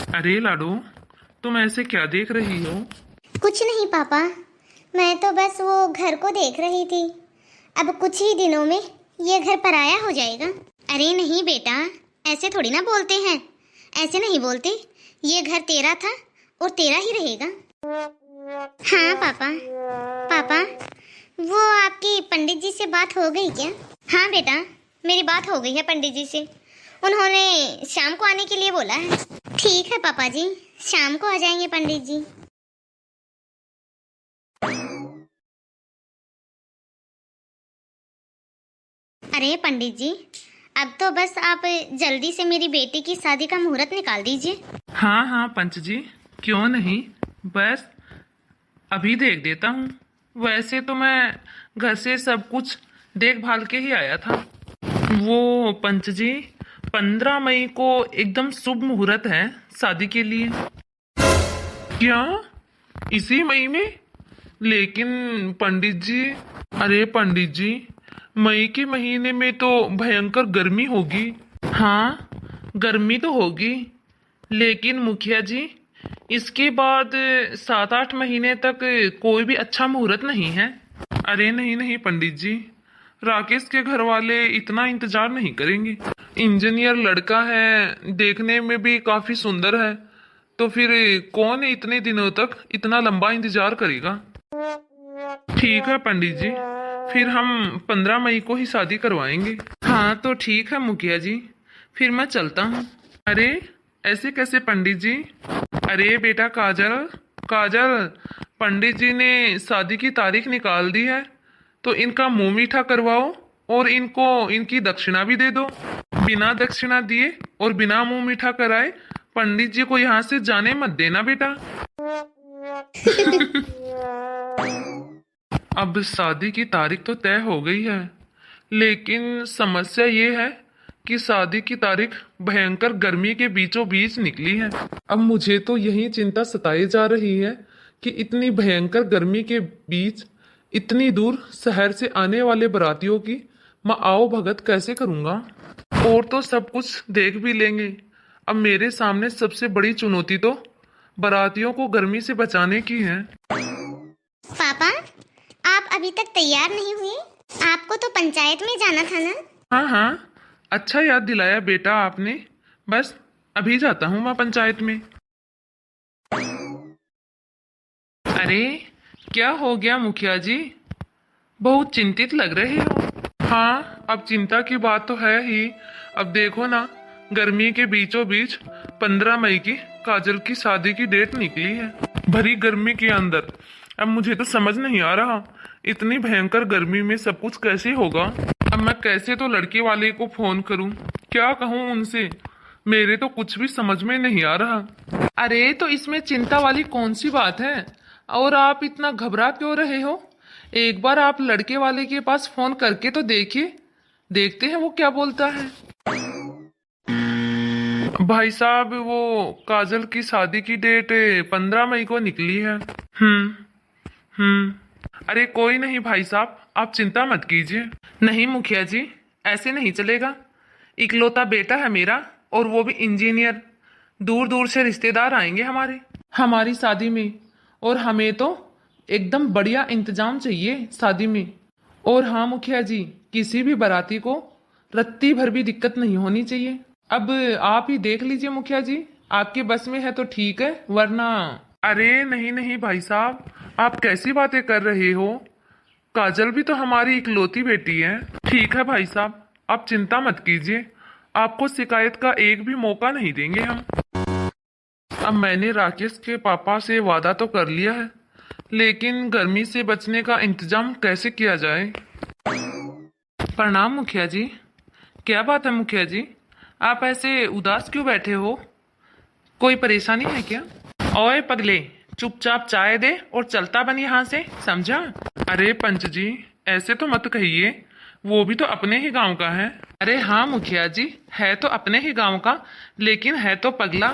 अरे लाडो, तुम ऐसे क्या देख रही हो? कुछ नहीं पापा, मैं तो बस वो घर को देख रही थी। अब कुछ ही दिनों में ये घर पराया हो जाएगा। अरे नहीं बेटा, ऐसे थोड़ी ना बोलते हैं, ऐसे नहीं बोलते। ये घर तेरा था और तेरा ही रहेगा। हाँ पापा। पापा, वो आपकी पंडित जी से बात हो गई क्या? हाँ बेटा, मेरी बात हो गई है पंडित जी से। उन्होंने शाम को आने के लिए बोला है। ठीक है पापा जी, शाम को आ जाएंगे पंडित जी। अरे पंडित जी, अब तो बस आप जल्दी से मेरी बेटी की शादी का मुहूर्त निकाल दीजिए। हाँ हाँ पंच जी, क्यों नहीं, बस अभी देख देता हूँ। वैसे तो मैं घर से सब कुछ देखभाल के ही आया था। वो पंच जी, 15 मई को एकदम शुभ मुहूर्त है शादी के लिए। क्या? इसी मई में? लेकिन पंडित जी, अरे पंडित जी, मई के महीने में तो भयंकर गर्मी होगी। हाँ, गर्मी तो होगी, लेकिन मुखिया जी, इसके बाद 7-8 महीने तक कोई भी अच्छा मुहूर्त नहीं है। अरे नहीं नहीं पंडित जी, राकेश के घर वाले इतना इंतजार नहीं करेंगे। इंजीनियर लड़का है, देखने में भी काफी सुंदर है, तो फिर कौन इतने दिनों तक इतना लंबा इंतजार करेगा। ठीक है पंडित जी, फिर हम 15 मई को ही शादी करवाएंगे। हाँ तो ठीक है मुखिया जी, फिर मैं चलता हूँ। अरे ऐसे कैसे पंडित जी? अरे बेटा काजल, काजल, पंडित जी ने शादी की तारीख निकाल दी है, तो इनका मुंह मीठा करवाओ और इनको इनकी दक्षिणा भी दे दो। बिना दक्षिणा दिए और बिना मुंह मीठा कराए पंडित जी को यहाँ से जाने मत देना बेटा। अब शादी की तारीख तो तय हो गई है, लेकिन समस्या ये है कि शादी की तारीख भयंकर गर्मी के बीचों बीच निकली है। अब मुझे तो यही चिंता सताई जा रही है कि इतनी भयंकर गर्मी के बीच इतनी दूर शहर से आने वाले बारातियों की मैं आओ भगत कैसे करूंगा। और तो सब कुछ देख भी लेंगे, अब मेरे सामने सबसे बड़ी चुनौती तो बारातियों को गर्मी से बचाने की है। पापा, आप अभी तक तैयार नहीं हुए? आपको तो पंचायत में जाना था ना? हाँ हाँ, अच्छा याद दिलाया बेटा आपने। बस अभी जाता हूँ मैं पंचायत में। अरे क्या हो गया मुखिया जी, बहुत चिंतित लग रहे हो। हाँ, अब चिंता की बात तो है ही। अब देखो ना, गर्मी के बीचों बीच 15 मई की काजल की शादी की डेट निकली है, भरी गर्मी के अंदर। अब मुझे तो समझ नहीं आ रहा, इतनी भयंकर गर्मी में सब कुछ कैसे होगा। अब मैं कैसे तो लड़के वाले को फोन करूं, क्या कहूं उनसे, मेरे तो कुछ भी समझ में नहीं आ रहा। अरे तो इसमें चिंता वाली कौन सी बात है, और आप इतना घबरा क्यों रहे हो? एक बार आप लड़के वाले के पास फोन करके तो देखिए, देखते हैं वो क्या बोलता है। भाई साहब, वो काजल की शादी की डेट 15 मई को निकली है। हम्म। अरे कोई नहीं भाई साहब, आप चिंता मत कीजिए। नहीं मुखिया जी, ऐसे नहीं चलेगा। इकलौता बेटा है मेरा, और वो भी इंजीनियर। दूर दूर से रिश्तेदार आएंगे हमारी शादी में, और हमें तो एकदम बढ़िया इंतजाम चाहिए शादी में। और हाँ मुखिया जी, किसी भी बाराती को रत्ती भर भी दिक्कत नहीं होनी चाहिए। अब आप ही देख लीजिए मुखिया जी, आपके बस में है तो ठीक है, वरना। अरे नहीं नहीं भाई साहब, आप कैसी बातें कर रहे हो? काजल भी तो हमारी इकलौती बेटी है। ठीक है भाई साहब, आप चिंता मत कीजिए, आपको शिकायत का एक भी मौका नहीं देंगे हम। अब मैंने राकेश के पापा से वादा तो कर लिया है, लेकिन गर्मी से बचने का इंतजाम कैसे किया जाए। प्रणाम मुखिया जी। क्या बात है मुखिया जी, आप ऐसे उदास क्यों बैठे हो? कोई परेशानी है क्या? ओए पगले, चुपचाप चाय दे और चलता बन यहाँ से, समझा? अरे पंच जी, ऐसे तो मत कहिए, वो भी तो अपने ही गांव का है। अरे हाँ मुखिया जी, है तो अपने ही गांव का, लेकिन है तो पगला।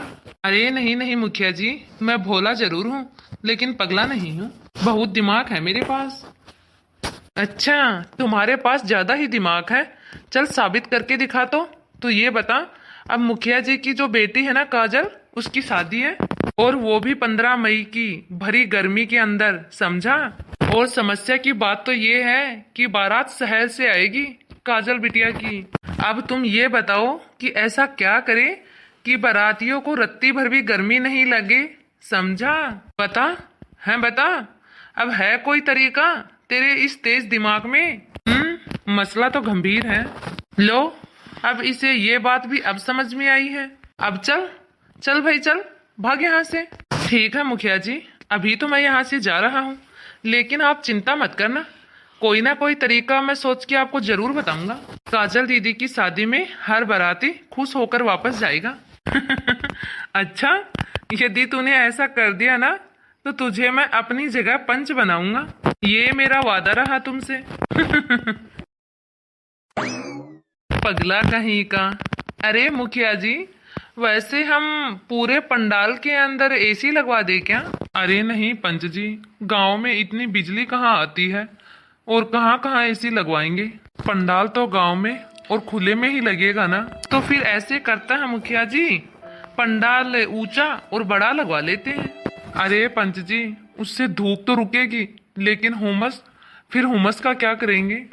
अरे नहीं नहीं मुखिया जी, मैं भोला जरूर हूँ, लेकिन पगला नहीं हूँ। बहुत दिमाग है मेरे पास। अच्छा, तुम्हारे पास ज्यादा ही दिमाग है, चल साबित करके दिखा। तो ये बता, अब मुखिया जी की जो बेटी है ना काजल, उसकी शादी है, और वो भी 15 मई की भरी गर्मी के अंदर, समझा। और समस्या की बात तो ये है कि बारात शहर से आएगी काजल बिटिया की। अब तुम ये बताओ कि ऐसा क्या करे कि बारातियों को रत्ती भर भी गर्मी नहीं लगे, समझा। बता, है बता, अब है कोई तरीका तेरे इस तेज दिमाग में? मसला तो गंभीर है। लो, अब इसे ये बात भी अब समझ में आई है। अब चल चल भाई चल, भाग यहाँ से। ठीक है मुखिया जी, अभी तो मैं यहाँ से जा रहा हूँ, लेकिन आप चिंता मत करना, कोई ना कोई तरीका मैं सोच के आपको जरूर बताऊंगा। काजल दीदी की शादी में हर बाराती खुश होकर वापस जाएगा। अच्छा, यदि तूने ऐसा कर दिया ना तो तुझे मैं अपनी जगह पंच बनाऊंगा, ये मेरा वादा रहा तुमसे। पगला कहीं का। अरे मुखिया जी, वैसे हम पूरे पंडाल के अंदर एसी लगवा दे क्या? अरे नहीं पंच जी, गांव में इतनी बिजली कहाँ आती है, और कहाँ कहाँ एसी लगवाएंगे। पंडाल तो गांव में और खुले में ही लगेगा ना। तो फिर ऐसे करता है मुखिया जी, पंडाल ऊंचा और बड़ा लगवा लेते हैं। अरे पंच जी, उससे धूप तो रुकेगी, लेकिन हुमस, फिर हुमस का क्या करेंगे?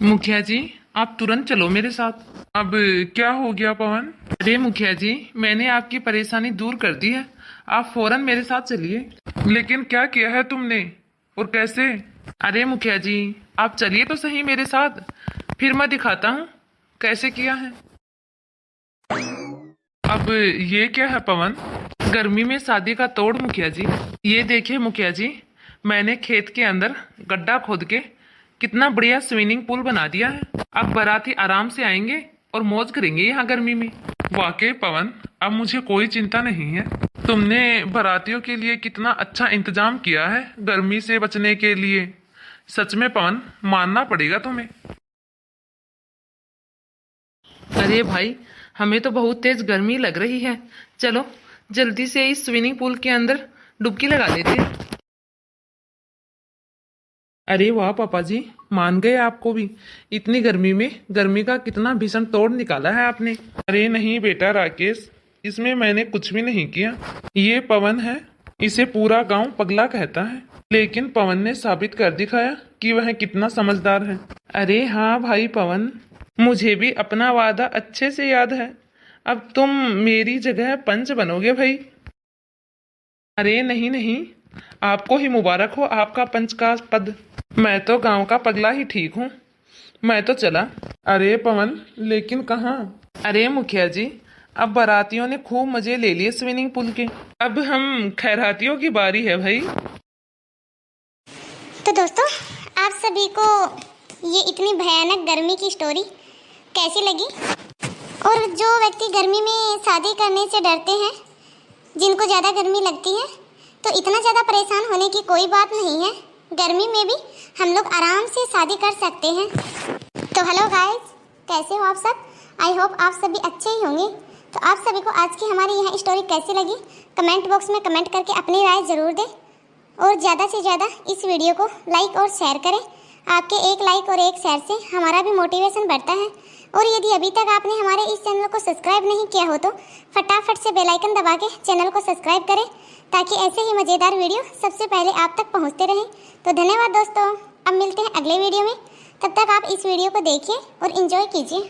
मुखिया जी, आप तुरंत चलो मेरे साथ। अब क्या हो गया पवन? अरे मुखिया जी, मैंने आपकी परेशानी दूर कर दी है, आप फौरन मेरे साथ चलिए। लेकिन क्या किया है तुमने और कैसे? अरे मुखिया जी, आप चलिए तो सही मेरे साथ, फिर मैं दिखाता हूँ कैसे किया है। अब ये क्या है पवन? गर्मी में शादी का तोड़ मुखिया जी। ये देखिए मुखिया जी, मैंने खेत के अंदर गड्ढा खोद के कितना बढ़िया स्विमिंग पूल बना दिया है। अब बाराती आराम से आएंगे और मौज करेंगे यहाँ गर्मी में। वाकई पवन, अब मुझे कोई चिंता नहीं है। तुमने बारातियों के लिए कितना अच्छा इंतजाम किया है गर्मी से बचने के लिए। सच में पवन, मानना पड़ेगा तुम्हें। अरे भाई, हमें तो बहुत तेज गर्मी लग रही है, चलो जल्दी से इस स्विमिंग पूल के अंदर डुबकी लगा लेते हैं। अरे वाह पापा जी, मान गए आपको भी। इतनी गर्मी में गर्मी का कितना भीषण तोड़ निकाला है आपने। अरे नहीं बेटा राकेश, इसमें मैंने कुछ भी नहीं किया। ये पवन है, इसे पूरा गांव पगला कहता है, लेकिन पवन ने साबित कर दिखाया कि वह कितना समझदार है। अरे हाँ भाई पवन, मुझे भी अपना वादा अच्छे से याद है। अब तुम मेरी जगह पंच बनोगे भाई। अरे नहीं नहीं, आपको ही मुबारक हो आपका पंच का पद। मैं तो गांव का पगला ही ठीक हूँ, मैं तो चला। अरे पवन, लेकिन कहाँ? अरे मुखिया जी, अब बारातियों ने खूब मजे ले लिए स्विमिंग पूल के, अब हम खैरातियों की बारी है भाई। तो दोस्तों, आप सभी को ये इतनी भयानक गर्मी की स्टोरी कैसी लगी? और जो व्यक्ति गर्मी में शादी करने से डरते हैं, जिनको ज़्यादा गर्मी लगती है, तो इतना ज़्यादा परेशान होने की कोई बात नहीं है। गर्मी में भी हम लोग आराम से शादी कर सकते हैं। तो हेलो गाइस, कैसे हो आप सब? आई होप आप सभी अच्छे ही होंगे। तो आप सभी को आज की हमारी यह स्टोरी कैसी लगी, कमेंट बॉक्स में कमेंट करके अपनी राय ज़रूर दें, और ज़्यादा से ज़्यादा इस वीडियो को लाइक और शेयर करें। आपके एक लाइक और एक शेयर से हमारा भी मोटिवेशन बढ़ता है। और यदि अभी तक आपने हमारे इस चैनल को सब्सक्राइब नहीं किया हो तो फटाफट से बेल आइकन दबा के चैनल को सब्सक्राइब करें, ताकि ऐसे ही मज़ेदार वीडियो सबसे पहले आप तक पहुंचते रहें। तो धन्यवाद दोस्तों, अब मिलते हैं अगले वीडियो में। तब तक आप इस वीडियो को देखिए और एंजॉय कीजिए।